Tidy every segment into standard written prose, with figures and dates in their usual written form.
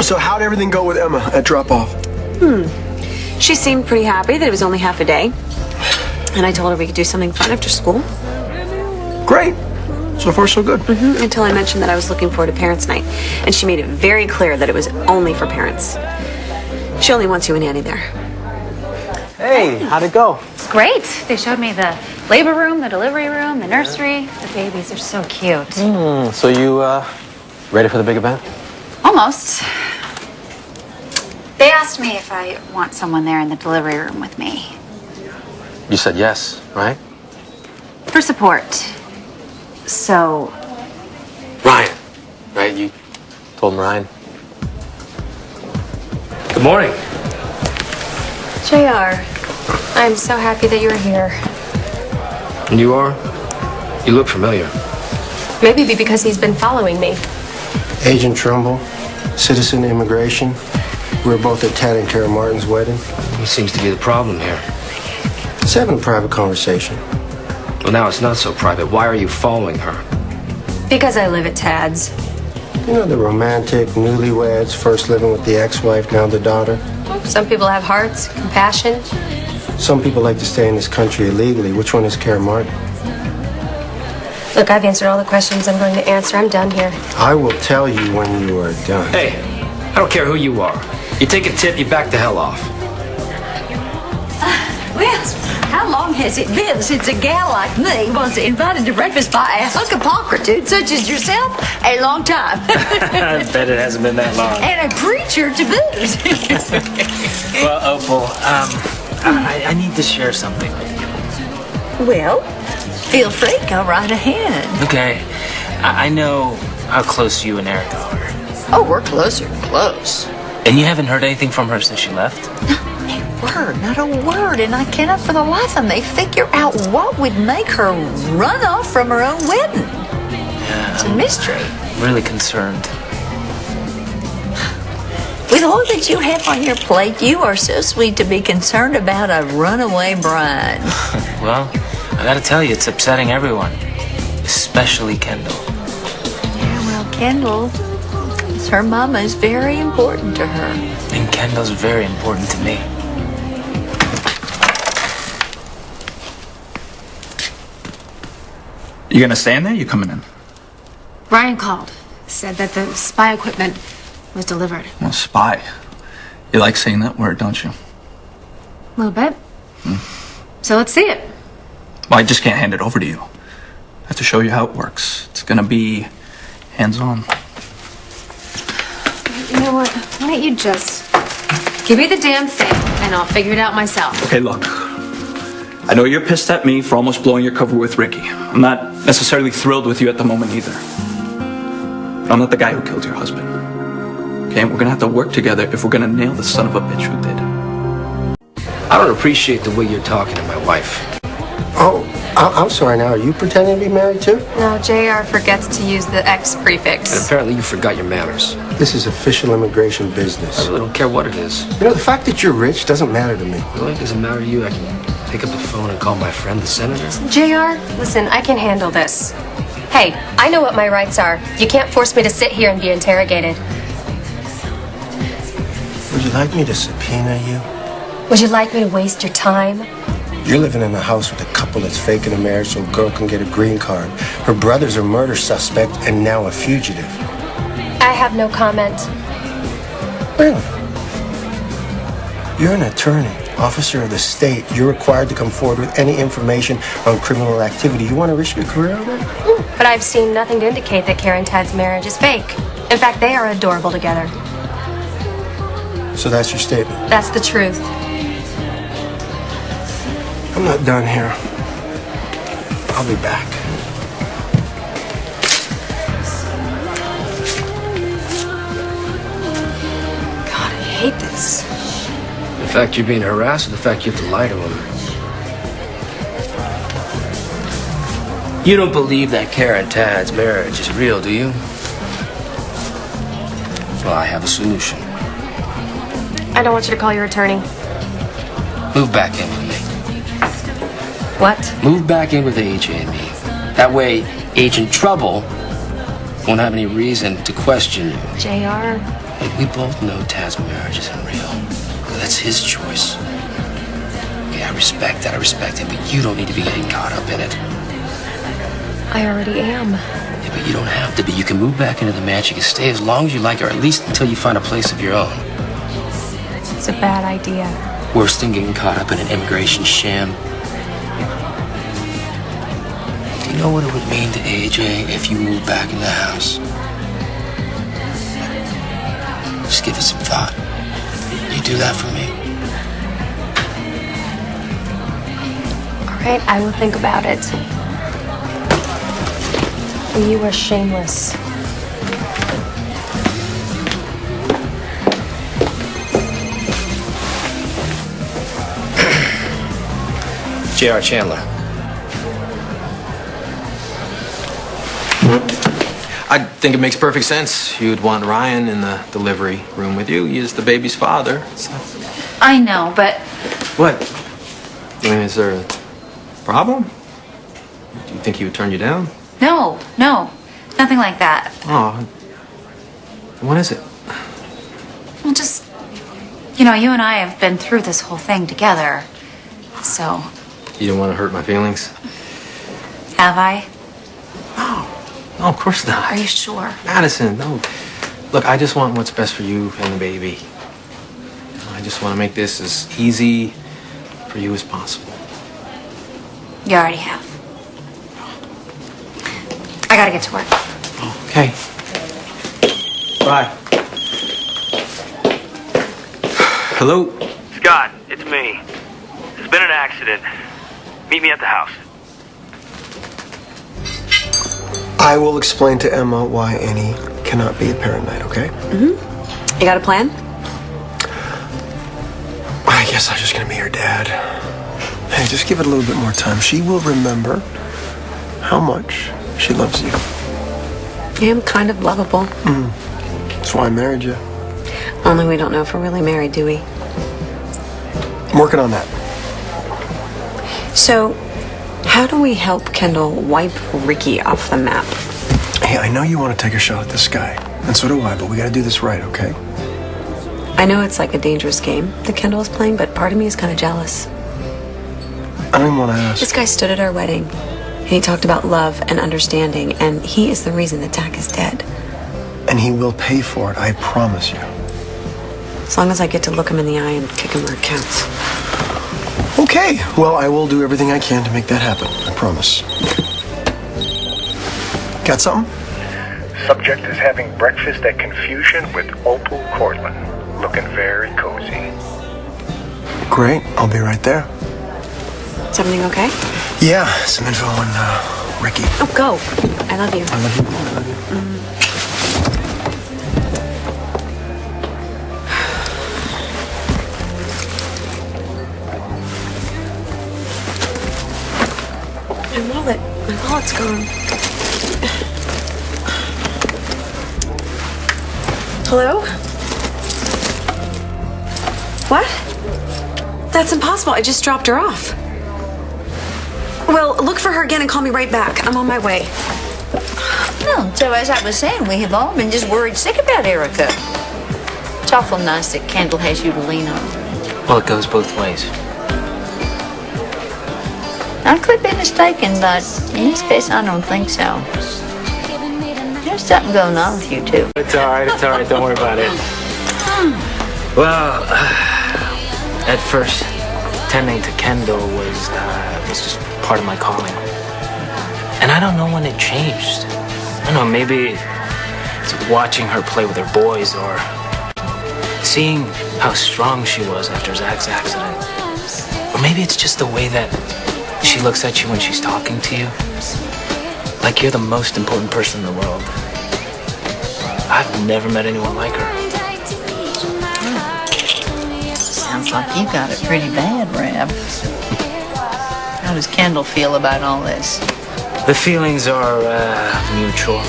So how'd everything go with Emma at drop-off? She seemed pretty happy that it was only half a day. And I told her we could do something fun after school. Great. So far, so good. Until I mentioned that I was looking forward to parents' night. And she made it very clear that it was only for parents. She only wants you and Annie there. Hey, how'd it go? It's great. They showed me the labor room, the delivery room, the nursery. The babies are so cute. So you, ready for the big event? Almost. They asked me if I want someone there in the delivery room with me. You said yes, right? For support. So, Ryan, right? You told him Ryan. Good morning. JR, I'm so happy that you're here. And you are? You look familiar. Maybe because he's been following me. Agent Trumbull, Citizen Immigration. We were both at Tad and Kara Martin's wedding. What seems to be the problem here? Let's have a private conversation. Well, now it's not so private. Why are you following her? Because I live at Tad's. You know, the romantic, newlyweds, first living with the ex-wife, now the daughter. Some people have hearts, compassion. Some people like to stay in this country illegally. Which one is Kara Martin? Look, I've answered all the questions I'm going to answer. I'm done here. I will tell you when you are done. Hey, I don't care who you are. You take a tip, you back the hell off. Well, how long has it been since a gal like me was invited to breakfast by a hunk of pocketude such as yourself? A long time. I bet it hasn't been that long. And a preacher to boot. Well, Opal, I need to share something with you. Well, feel free, go right ahead. Okay, I know how close you and Erica are. Oh, we're closer than close. And you haven't heard anything from her since she left? Not a word, and I cannot for the life of me figure out what would make her run off from her own wedding. Yeah, It's a mystery. I'm really concerned. With all that you have on your plate, you are so sweet to be concerned about a runaway bride. Well, I gotta tell you, it's upsetting everyone. Especially Kendall. Yeah, well, Kendall, her mama is very important to her. And Kendall's very important to me. You gonna stay in there? You coming in? Ryan called. Said that the spy equipment was delivered. Well, spy. You like saying that word, don't you? A little bit. So let's see it. Well, I just can't hand it over to you. I have to show you how it works. It's gonna be hands-on. You know what? Why don't you just give me the damn thing and I'll figure it out myself. Okay, look. I know you're pissed at me for almost blowing your cover with Ricky. I'm not necessarily thrilled with you at the moment either. But I'm not the guy who killed your husband. Okay, and we're gonna have to work together if we're gonna nail the son of a bitch who did. I don't appreciate the way you're talking to my wife. Oh, I'm sorry now. Are you pretending to be married too? No, JR forgets to use the X prefix. And apparently you forgot your manners. This is official immigration I business. really don't care what it is. You know, the fact that you're rich doesn't matter to me. Really? Does it matter to you? I can pick up the phone and call my friend, the senator? JR, listen, I can handle this. Hey, I know what my rights are. You can't force me to sit here and be interrogated. Would you like me to subpoena you? Would you like me to waste your time? You're living in a house with a couple that's faking a marriage so a girl can get a green card. Her brother's a murder suspect and now a fugitive. I have no comment. Really? You're an attorney, officer of the state. You're required to come forward with any information on criminal activity. You want to risk your career on that? But I've seen nothing to indicate that Kara and Tad's marriage is fake. In fact, they are adorable together. So that's your statement? That's the truth. I'm not done here. I'll be back. God, I hate this. The fact you're being harassed or the fact you have to lie to him? You don't believe that Kara and Tad's marriage is real, do you? Well, I have a solution. I don't want you to call your attorney. Move back in with me. What? Move back in with AJ and me. That way, Agent Trouble won't have any reason to question you. JR, Look, we both know Tad's marriage isn't real. That's his choice. Okay, I respect that, but you don't need to be getting caught up in it. I already am. Yeah, but you don't have to be. You can move back into the mansion. You can stay as long as you like, or at least until you find a place of your own. It's a bad idea. Worse than getting caught up in an immigration sham. Do you know what it would mean to AJ if you moved back in the house? Just give it some thought. You do that for me? All right, I will think about it. You are shameless. J.R. Chandler. I think it makes perfect sense. You'd want Ryan in the delivery room with you. He is the baby's father. I know, but What? I mean, is there a problem? Do you think he would turn you down? no, nothing like that. Oh. What is it? Well, just, you know, you and I have been through this whole thing together. So, You don't want to hurt my feelings? have I? No, of course not. Are you sure? Madison, no. Look, I just want what's best for you and the baby. I just want to make this as easy for you as possible. You already have. I gotta get to work. Okay. Bye. Hello? Scott, it's me. There's been an accident. Meet me at the house. I will explain to Emma why Annie cannot be a parent night, okay? Mm-hmm. You got a plan? I guess I'm just gonna be her dad. Hey, just give it a little bit more time. She will remember how much she loves you. I am kind of lovable. That's why I married you. Only we don't know if we're really married, do we? I'm working on that. So, how do we help Kendall wipe Ricky off the map? Hey, I know you want to take a shot at this guy, and so do I, but we gotta do this right, okay? I know it's like a dangerous game that Kendall is playing, but part of me is kind of jealous. I don't even want to ask. This guy stood at our wedding, and he talked about love and understanding, and he is the reason that Dak is dead. And he will pay for it, I promise you. As long as I get to look him in the eye and kick him where it counts. Okay, well, I will do everything I can to make that happen, I promise. Got something? Subject is having breakfast at Confusion with Opal Cortland. Looking very cozy. Great, I'll be right there. Is everything okay? Yeah, some info on Ricky. Oh, go. I love you. I love you. I love you. My wallet's gone. Hello? What? That's impossible. I just dropped her off. Well, look for her again and call me right back. I'm on my way. No, so as I was saying, we have all been just worried sick about Erica. It's awful nice that Kendall has you to lean on. Well, it goes both ways. I could be mistaken, but in this case, I don't think so. There's something going on with you two. It's all right. Don't worry about it. Well, at first, tending to Kendall was just part of my calling. And I don't know when it changed. I don't know, maybe it's watching her play with her boys or seeing how strong she was after Zach's accident. Or maybe it's just the way that she looks at you when she's talking to you. Like you're the most important person in the world. I've never met anyone like her. Sounds like you got it pretty bad, Rab. How does Kendall feel about all this? The feelings are mutual.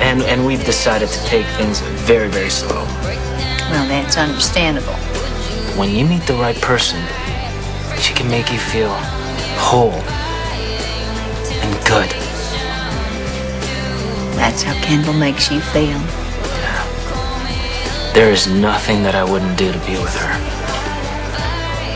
And we've decided to take things very, very slow. Well, that's understandable. When you meet the right person, she can make you feel whole and good. That's how Kendall makes you feel. There is nothing that I wouldn't do to be with her.